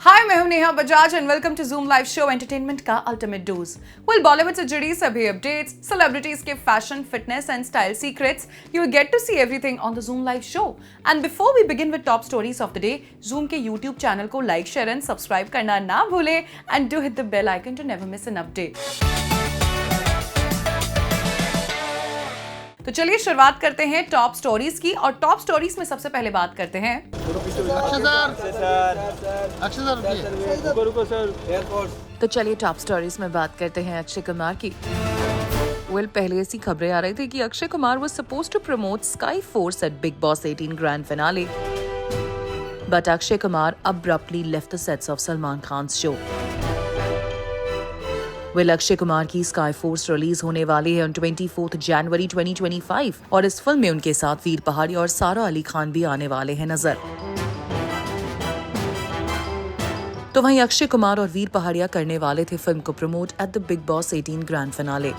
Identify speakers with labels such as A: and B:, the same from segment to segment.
A: हाय, मैं हूं Neha Bajaj and welcome to Zoom live show entertainment का अल्टीमेट डोज। बॉलीवुड से जुड़ी सभी अपडेट्स, सेलिब्रिटीज के fashion, fitness and style secrets, you will get to see everything on the Zoom live show. And before we begin with top stories of the day, Zoom के YouTube channel को like, share and subscribe करना ना भूलें and do hit the bell icon to never miss an update. तो चलिए शुरुआत करते हैं टॉप स्टोरीज की, और टॉप स्टोरीज में सबसे पहले बात करते हैं तो चलिए टॉप स्टोरीज में बात करते हैं अक्षय कुमार की। पहले ऐसी खबरें आ रही थी कि Akshay Kumar was supposed to promote Sky Force at Big Boss 18 grand finale, but Akshay Kumar abruptly left the sets of Salman Khan's show. Akshay Kumar की स्काई फोर्स रिलीज होने वाली है on 24 जनवरी 2025 और इस फिल्म में उनके साथ वीर पहाड़ी और सारा अली खान भी आने वाले हैं नजर। तो वहीं अक्षय कुमार और वीर पहाड़िया करने वाले थे फिल्म को promote at the big boss 18 grand finale,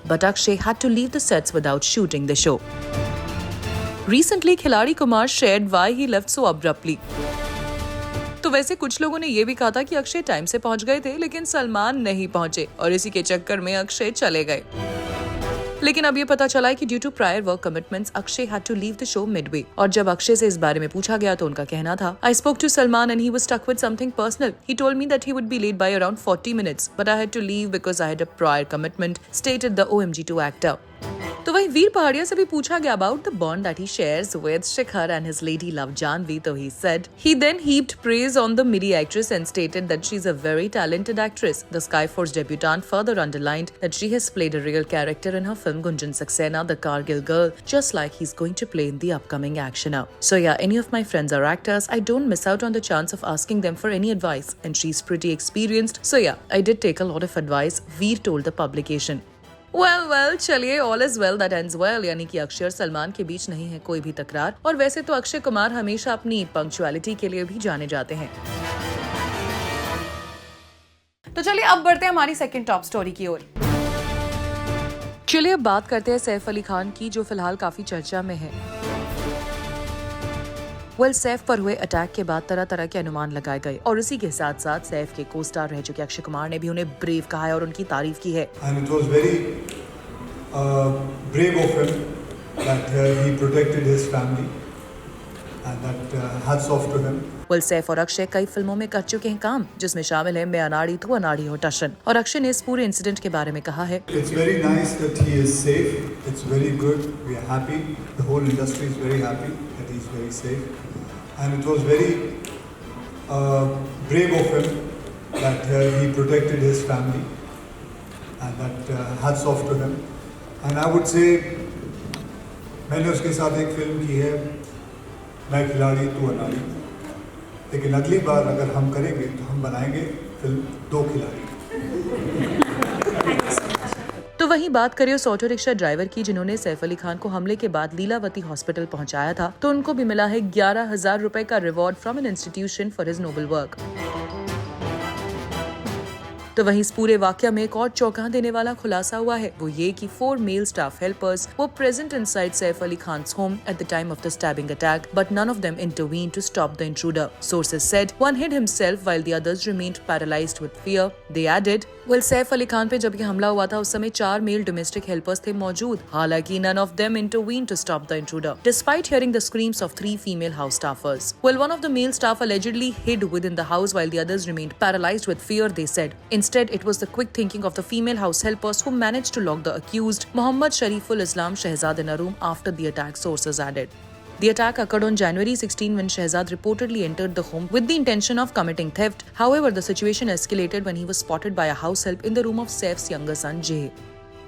A: but Akshay had to leave the sets without shooting the show. Recently, खिलाड़ी Kumar shared why he left so abruptly. तो वैसे कुछ लोगों ने ये भी कहा था कि अक्षय टाइम से पहुंच गए थे, लेकिन सलमान नहीं पहुंचे और इसी के चक्कर में अक्षय चले गए। लेकिन अब ये पता चला है कि due to prior work commitments Akshay had to leave the show midway. और जब अक्षय से इस बारे में पूछा गया तो उनका कहना था, I spoke to Salman and he was stuck with something personal. He told me that he would be late by around 40 minutes, but I had to leave because I had a prior commitment, stated the OMG2 actor. तो वहीं वीर पहाड़िया से भी पूछा गया about the bond that he shares with Shikhar and his lady love Janhvi, तो he said he then heaped praise on the midi actress and stated that she's a very talented actress. The Skyforce debutant further underlined that she has played a real character in her film Gunjan Saxena, the Kargil girl, just like he's going to play in the upcoming actioner. So yeah, any of my friends are actors. I don't miss out on the chance of asking them for any advice, and she's pretty experienced. So yeah, I did take a lot of advice, Veer told the publication. well, चलिए all is well that ends well, यानी कि अक्षय और सलमान के बीच नहीं है कोई भी तकरार। और वैसे तो अक्षय कुमार हमेशा अपनी पंक्चुअलिटी के लिए भी जाने जाते हैं। तो चलिए अब बढ़ते हैं हमारी सेकंड टॉप स्टोरी की ओर। चलिए अब बात करते हैं सैफ अली खान की, जो फिलहाल काफी चर्चा में है। सैफ पर हुए अटैक के बाद तरह तरह के अनुमान लगाए गए और इसी के साथ साथ सैफ के को स्टार रह चुके अक्षय कुमार ने भी उन्हें ब्रेव कहा है और उनकी तारीफ की है।
B: And it was very brave of him that he protected his family and that hats off to him.
A: Saif और अक्षय कई फिल्मों में कर चुके हैं काम, जिसमें शामिल है मैं अनाड़ी तू अनाड़ी हो टशन, और अक्षय ने इस पूरे इंसिडेंट के बारे में कहा है,
B: It's very nice that he is safe. It's very good. We are happy. The whole industry is very happy that he is very safe. And it was very brave of him that he protected his family and that hats off to him. And I would say मैंने उसके साथ एक film की है, मैं खिलाड़ी तू अनाड़ी, लेकिन अगली बार अगर हम करेंगे तो हम बनाएंगे फिल्म दो खिलाड़ी।
A: तो वहीं बात करें उस ऑटो रिक्शा ड्राइवर की जिन्होंने सैफ अली खान को हमले के बाद लीलावती हॉस्पिटल पहुंचाया था, तो उनको भी मिला है 11,000 रुपए का reward from an institution for his noble work. तो वहीं इस पूरे वाकया में एक और चौंका देने वाला खुलासा हुआ है, वो ये कि 4 mail staff helpers were present inside Saif Ali Khan's home at the time of the stabbing attack, but none of them intervened to stop the intruder. Sources said one hid himself while the others remained paralyzed with fear. They added, Saif Ali Khan पे जब ये हमला हुआ था उस समय 4 mail domestic helpers थे मौजूद, हालांकि none of them intervened to stop the intruder, despite hearing the screams of 3 female house staffers. One of the male staff allegedly hid within the house while the others remained paralyzed with fear, they said. Instead, it was the quick thinking of the female house helpers who managed to lock the accused, Mohammad Shariful Islam Shehzad, in a room after the attack, sources added. The attack occurred on January 16 when Shehzad reportedly entered the home with the intention of committing theft. However, the situation escalated when he was spotted by a house help in the room of Saif's younger son, Jay.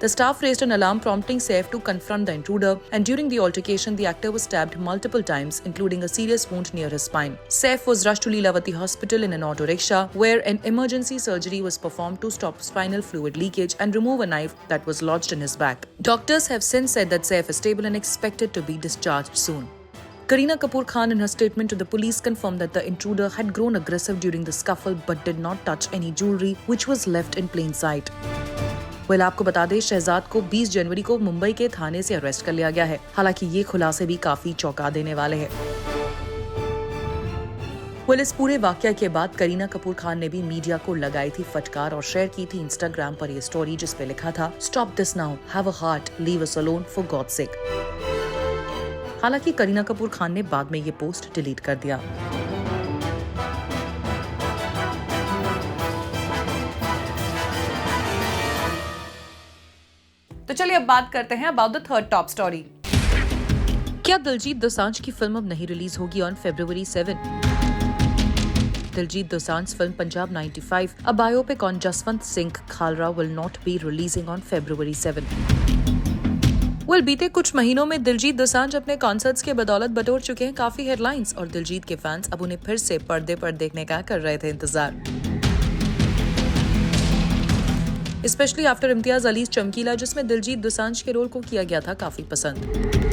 A: The staff raised an alarm prompting Saif to confront the intruder, and during the altercation, the actor was stabbed multiple times, including a serious wound near his spine. Saif was rushed to Leelavati Hospital in an auto rickshaw, where an emergency surgery was performed to stop spinal fluid leakage and remove a knife that was lodged in his back. Doctors have since said that Saif is stable and expected to be discharged soon. Kareena Kapoor Khan, in her statement to the police, confirmed that the intruder had grown aggressive during the scuffle but did not touch any jewelry, which was left in plain sight. आपको बता दें, शहजाद को 20 जनवरी को मुंबई के थाने से arrest कर लिया गया है। हालांकि ये खुलासे भी काफी चौंका देने वाले हैं। वेल, इस पूरे वाकया के बाद करीना कपूर खान ने भी मीडिया को लगाई थी फटकार और शेयर की थी इंस्टाग्राम पर ये स्टोरी जिसपे लिखा था, stop this now, have a heart, leave us alone for God sake. हालांकि करीना कपूर खान ने बाद में ये पोस्ट डिलीट कर दिया।
C: तो चलिए अब बात करते हैं about the third top story.
A: क्या दिलजीत दोसांझ की फिल्म अब नहीं रिलीज होगी on February 7? Diljit Dosanjh film Punjab 95, a biopic on Jaswant Singh Khalra, will not be releasing on February 7. Well, बीते कुछ महीनों में दिलजीत दोसांझ अपने कॉन्सर्ट्स के बदौलत बटोर चुके हैं काफी हेडलाइंस और दिलजीत के फैंस अब उन्हें फिर से पर्दे पर देखने का कर रहे थे इंतजार। स्पेशली आफ्टर इम्तियाज अलीज चमकीला, जिसमें दिलजीत दोसांझ के रोल को किया गया था काफी पसंद।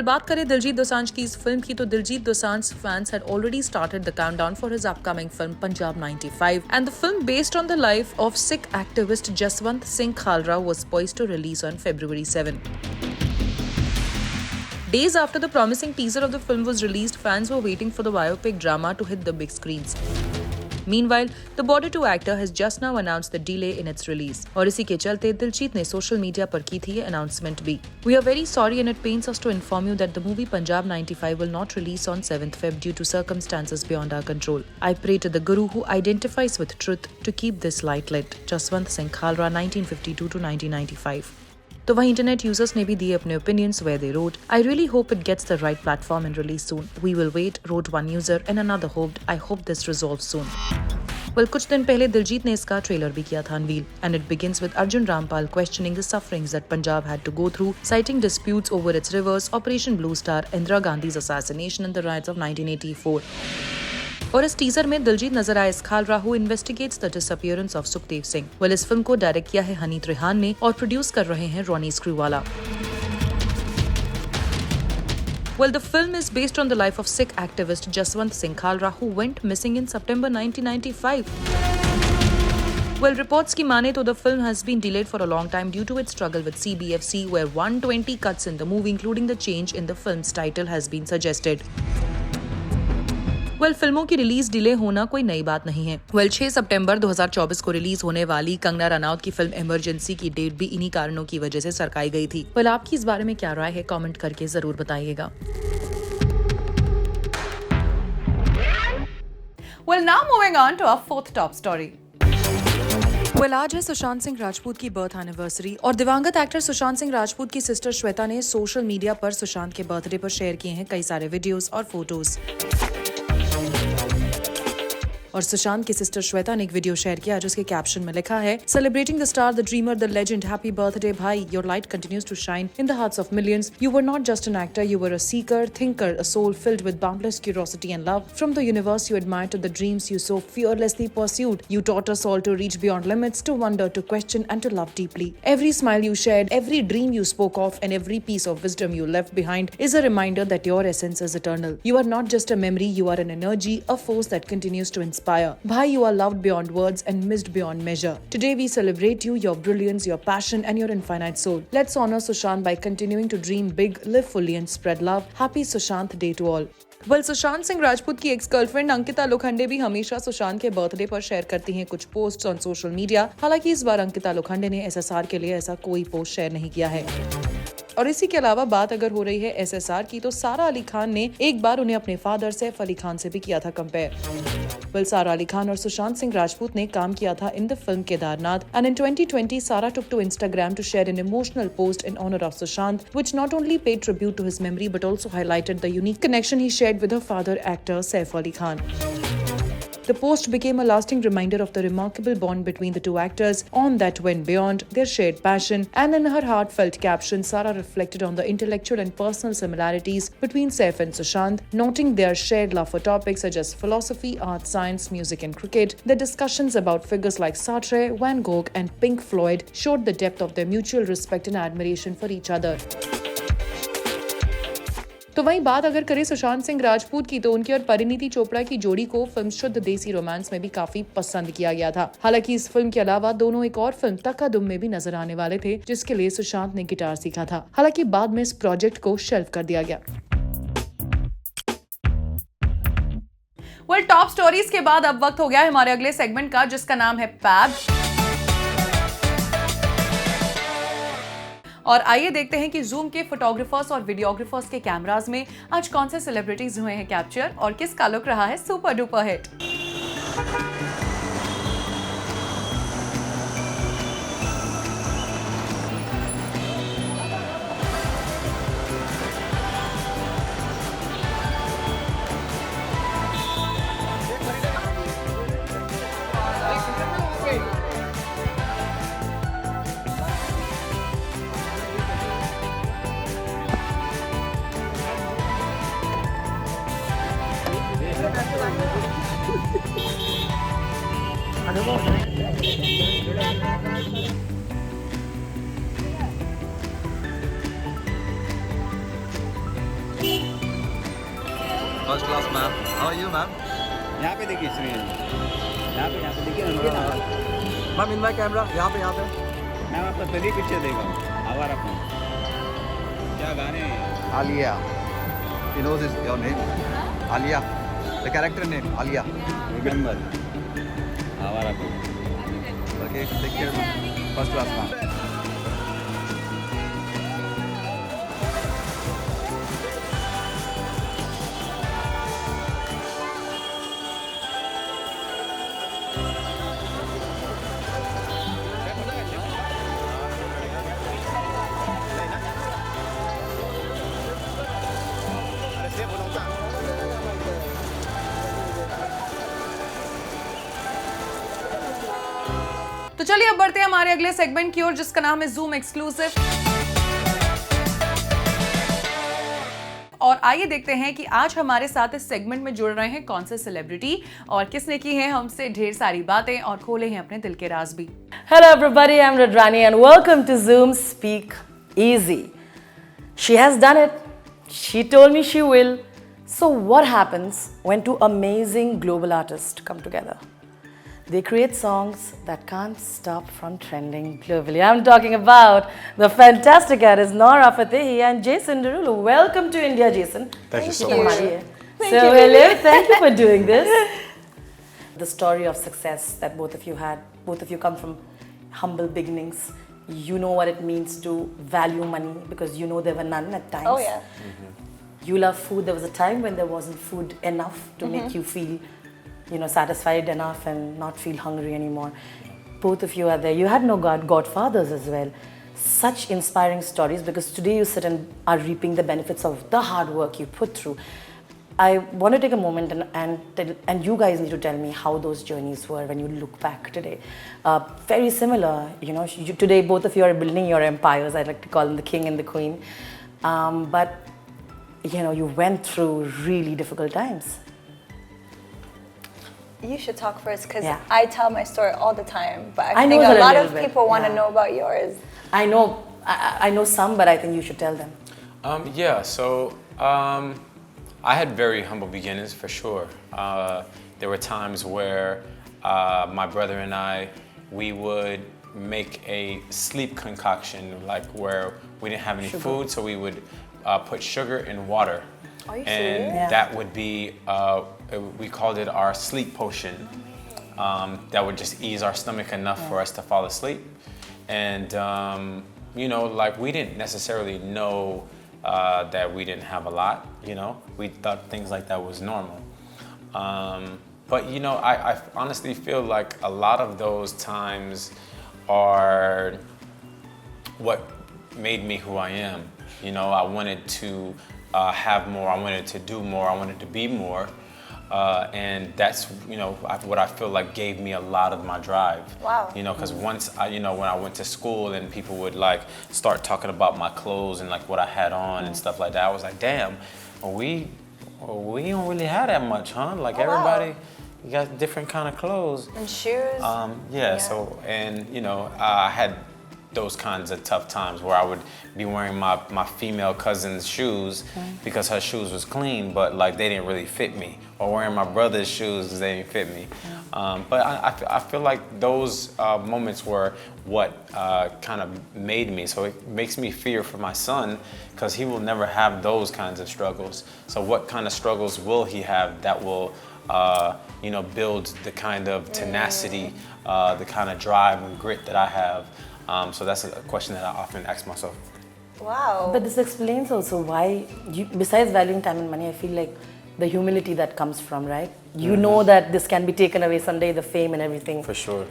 A: बात करें दिलजीत दोसांझ की इस फिल्म की, तो Diljit Dosanjh fans had already started the countdown for his upcoming film Punjab 95, and the film based on the life of Sikh activist Jaswant Singh Khalra was poised to release on February 7. Days after the promising teaser of the film was released, fans were waiting for the biopic drama to hit the big screens. Meanwhile, the Border 2 actor has just now announced the delay in its release. और इसी के चलते दिलजीत ने social media पर की थी ये announcement भी। We are very sorry and it pains us to inform you that the movie Punjab 95 will not release on 7th Feb due to circumstances beyond our control. I pray to the Guru who identifies with truth to keep this light lit. Jaswant Singh Khalra 1952 to 1995. तो वहीं internet users ने भी दिए अपने opinions where they wrote, I really hope it gets the right platform and release soon. We will wait, wrote one user, and another hoped, I hope this resolves soon. Well, कुछ दिन पहले दिलजीत ने इसका trailer भी किया था unveil, and it begins with Arjun Rampal questioning the sufferings that Punjab had to go through, citing disputes over its rivers, Operation Blue Star, Indira Gandhi's assassination and the riots of 1984. और इस teaser में दिलजीत नजर आए इस Khalra who investigates the disappearance of Sukhdev Singh. Well, इस फिल्म को direct किया है हनी त्रिहान ने और प्रोड्यूस कर रहे हैं Ronnie Screwvala. Well, the film is based on the life of Sikh activist Jaswant Singh Khalra who went missing in September 1995. Well, reports की माने तो the film has been delayed for a long time due to its struggle with CBFC, where 120 cuts in the movie, including the change in the film's title, has been suggested. फिल्मों की release delay होना कोई नई बात नहीं है। 6 सितंबर 2024 को release होने वाली कंगना रनौत की फिल्म इमरजेंसी की डेट भी इन्हीं कारणों की वजह से सरकाई गई थी। आपकी इस बारे में क्या राय है, कमेंट करके जरूर बताइएगा।
C: Now moving on to our fourth top story.
A: आज है सुशांत सिंह राजपूत की बर्थ एनिवर्सरी और दिवंगत एक्टर सुशांत सिंह राजपूत की सिस्टर श्वेता ने सोशल मीडिया पर सुशांत के बर्थडे पर शेयर किए हैं कई सारे वीडियोस और फोटोज। और सुशांत की सिस्टर श्वेता ने एक वीडियो शेयर किया जिसके कैप्शन में लिखा है, celebrating the star, the dreamer, the legend, happy birthday भाई, your light continues to shine in the hearts of millions. You were not just an actor, you were a seeker, thinker, a soul filled with boundless curiosity and love. From the universe you admired to the dreams you so fearlessly pursued, you taught us all to reach beyond limits, to wonder, to question and to love deeply. Every smile you shared, every dream you spoke of and every piece of wisdom you left behind is a reminder that your essence is eternal. You are not just a memory, you are an energy, a force that continues to inspire. Bhai, you are loved beyond words and missed beyond measure. Today we celebrate you, your brilliance, your passion and your infinite soul. Let's honor Sushant by continuing to dream big, live fully and spread love. Happy Sushant Day to all. Sushant Singh Rajput की ex girlfriend Ankita Lokhande भी हमेशा सुशांत के birthday पर share करती हैं कुछ posts on social media. हालांकि इस बार अंकिता लोखंडे ने SSR के लिए ऐसा कोई पोस्ट शेयर नहीं किया है। और इसी के अलावा बात अगर हो रही है SSR की, तो सारा अली खान ने एक बार उन्हें अपने फादर सैफ अली खान से भी किया था कंपेयर। सारा अली खान और सुशांत सिंह राजपूत ने काम किया था in the film Kedarnath, and in 2020 Sara took to Instagram to share an emotional post in honor of Sushant, which not only paid tribute to his memory but also highlighted the unique connection he shared with her father, actor Saif Ali Khan. The post became a lasting reminder of the remarkable bond between the two actors. On that went beyond their shared passion, and in her heartfelt caption, Sara reflected on the intellectual and personal similarities between Saif and Sushant, noting their shared love for topics such as philosophy, art, science, music, and cricket. The discussions about figures like Sartre, Van Gogh, and Pink Floyd showed the depth of their mutual respect and admiration for each other. तो वहीं बात अगर करें सुशांत सिंह राजपूत की, तो उनकी और परिणीति चोपड़ा की जोड़ी को फिल्म शुद्ध देसी रोमांस में भी काफी पसंद किया गया था। हालांकि इस फिल्म के अलावा दोनों एक और फिल्म तकादुम में भी नजर आने वाले थे, जिसके लिए सुशांत ने गिटार सीखा था। हालांकि बाद में इस प्रोजेक्ट को शेल्फ कर दिया गया।
C: वेल टॉप स्टोरीज के बाद अब वक्त हो गया है हमारे अगले सेगमेंट का, जिसका नाम है पैब। और आइए देखते हैं कि जूम के फोटोग्राफर्स और वीडियोग्राफर्स के कैमरास में आज कौन से सेलिब्रिटीज हुए हैं कैप्चर और किसका लुक रहा है super duper hit.
D: First class, ma'am. How are you, ma'am?
E: यहाँ पे देखिए श्री, यहाँ पे देखिए उनके नाम।
D: Ma'am, in my camera. यहाँ पे.
E: मैं आपका तभी पिक्चर देगा आवारा फोन। क्या गाने हैं?
D: Alia. He knows your name. Alia. The character name, Alia.
E: Remember आवारा phone.
D: Okay, take care, ma'am. First class, ma'am.
C: तो चलिए अब बढ़ते हैं हमारे अगले सेगमेंट की ओर, जिसका नाम है जूम एक्सक्लूसिव। और आइए देखते हैं कि आज हमारे साथ इस सेगमेंट में जुड़ रहे हैं कौन से सेलिब्रिटी और किसने की हैं हमसे ढेर सारी बातें और खोले हैं अपने दिल के राज भी।
F: Hello everybody, I'm Radrani and welcome to Zoom Speak Easy. She has done it. She told me she will. So what happens when two amazing global artists come together? They create songs that can't stop from trending globally. I'm talking about the fantastic artists Nora Fatehi and Jason Derulo. Welcome to India, Jason.
G: Thank you so
F: Come
G: much.
F: on here. So hello, thank you for doing this. The story of success that both of you had, both of you come from humble beginnings. You know what it means to value money because you know there were none at times.
H: Oh yeah.
F: You love food. There was a time when there wasn't food enough to make you feel, satisfied enough and not feel hungry anymore. Both of you are there. You had no godfathers as well. Such inspiring stories because today you sit and are reaping the benefits of the hard work you put through. I want to take a moment and you guys need to tell me how those journeys were when you look back today. Very similar, today both of you are building your empires. I like to call them the king and the queen. But you went through really difficult times.
H: You should talk first because
F: Yeah.
H: I tell my story all the time, but I
F: I
H: think
F: know
H: a
F: that a
H: lot
F: little
H: of
F: bit,
H: people want to
F: yeah.
H: know about yours.
F: I know some, but I think you should tell them.
G: I had very humble beginnings for sure. There were times where my brother and we would make a sleep concoction, like where we didn't have any food, so we would put sugar in water.
H: Are you
G: And
H: serious?
F: Yeah.
G: that would be, we called it our sleep potion. That would just ease our stomach enough for us to fall asleep. And, we didn't necessarily know that we didn't have a lot, We thought things like that was normal. But, I honestly feel like a lot of those times are what made me who I am. I wanted to have more, I wanted to do more, I wanted to be more. And that's, what I feel like gave me a lot of my drive.
H: Wow.
G: Because once, when I went to school and people would start talking about my clothes and what I had on and stuff like that, I was like, damn, we don't really have that much, huh? Everybody got different kind of clothes.
H: And shoes.
G: So, and I had those kinds of tough times where I would be wearing my female cousin's shoes because her shoes was clean, but they didn't really fit me, or wearing my brother's shoes because they didn't fit me. But I feel like those moments were what kind of made me. So it makes me fear for my son because he will never have those kinds of struggles. So what kind of struggles will he have that will you know, build the kind of tenacity, the kind of drive and grit that I have. So that's a question that I often ask myself.
H: Wow.
F: But this explains also why, besides valuing time and money, I feel like the humility that comes from, right? You know that this can be taken away someday, the fame and everything.
G: For sure.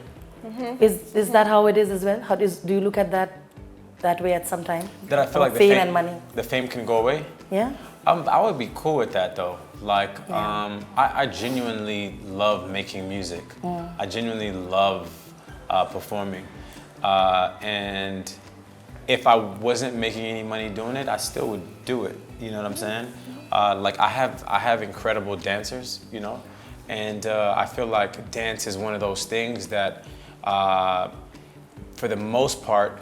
F: Is that how it is as well? Do you look at that way at some time?
G: That I feel
F: Or
G: like
F: fame and money.
G: the fame can go away.
F: Yeah.
G: I would be cool with that though. Like, I genuinely love making music. I genuinely love performing. And if I wasn't making any money doing it, I still would do it. You know what I'm saying? Like I have incredible dancers, you know, and I feel like dance is one of those things that, for the most part,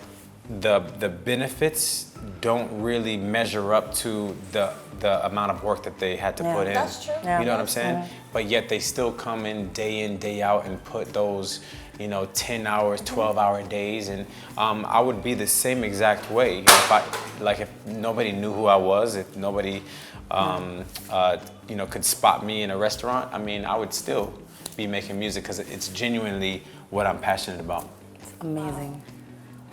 G: the benefits don't really measure up to the amount of work that they had to put in.
H: That's true.
F: Yeah.
G: You know what I'm saying? But yet they still come in, day out, and put those, you know, 10 hours, 12-hour days. And I would be the same exact way. You know, if nobody knew who I was, if nobody, you know, could spot me in a restaurant, I mean, I would still be making music because it's genuinely what I'm passionate about.
F: It's amazing.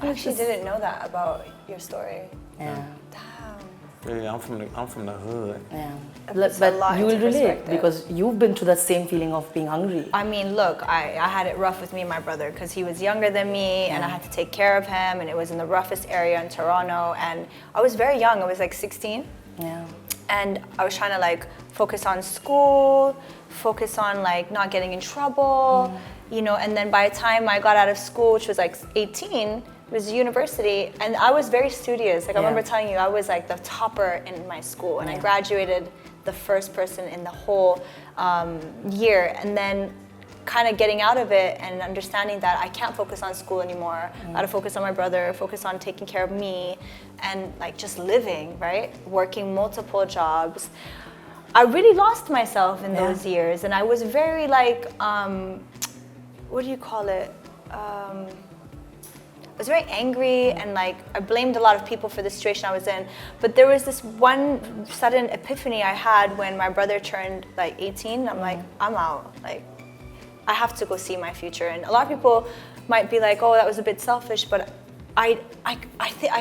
H: I actually didn't know that about your story.
F: Yeah.
H: Damn.
G: Yeah, I'm from the hood.
F: Yeah.
H: puts a
F: But
H: lot
F: you will
H: into
F: relate
H: perspective.
F: because you've been through that same feeling of being hungry.
H: I mean, look, I had it rough with me and my brother because he was younger than me and I had to take care of him, and it was in the roughest area in Toronto, and I was very young. I was like 16.
F: Yeah.
H: And I was trying to like focus on school, focus on like not getting in trouble, you know, and then by the time I got out of school, which was like 18, it was university, and I was very studious. Like I remember telling you, I was like the topper in my school, and I graduated the first person in the whole year, and then kind of getting out of it and understanding that I can't focus on school anymore. I had to focus on my brother, focus on taking care of me, and like just living, right? Working multiple jobs. I really lost myself in those years, and I was very like, what do you call it? I was very angry, and like I blamed a lot of people for the situation I was in. But there was this one sudden epiphany I had when my brother turned like 18. I'm like, I'm out. Like, I have to go see my future. And a lot of people might be like, oh, that was a bit selfish, but I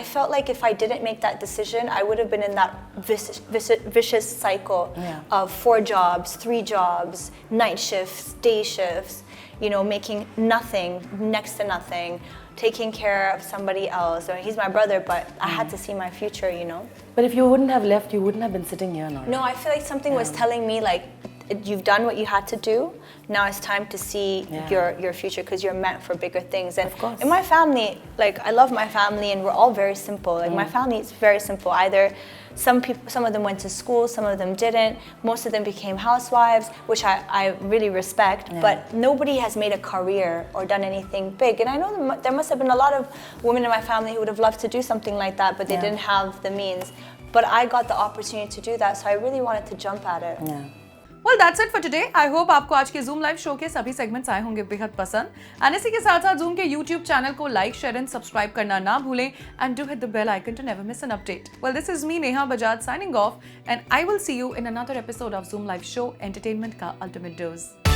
H: felt like if I didn't make that decision, I would have been in that vicious cycle of 4 jobs, 3 jobs, night shifts, day shifts, you know, making nothing, next to nothing, taking care of somebody else. I mean, he's my brother, but I had to see my future, you know?
F: But if you wouldn't have left, you wouldn't have been sitting here now.
H: No, I feel like something was telling me, like, you've done what you had to do. Now it's time to see your future, because you're meant for bigger things. And in my family, like, I love my family, and we're all very simple. Like, my family is very simple. Either some of them went to school, some of them didn't. Most of them became housewives, which I really respect. But nobody has made a career or done anything big. And I know there must have been a lot of women in my family who would have loved to do something like that, but they didn't have the means. But I got the opportunity to do that, so I really wanted to jump at it.
C: Well, that's it for today. I hope आपको आज के Zoom Live show के सभी segments आए होंगे बेहद पसंद. And इसी के साथ साथ Zoom के YouTube channel को like, share and subscribe करना ना भूलें, and do hit the bell icon to never miss an update. Well, this is me, Neha Bajaj, signing off, and I will see you in another episode of Zoom Live show, Entertainment का Ultimate Dose.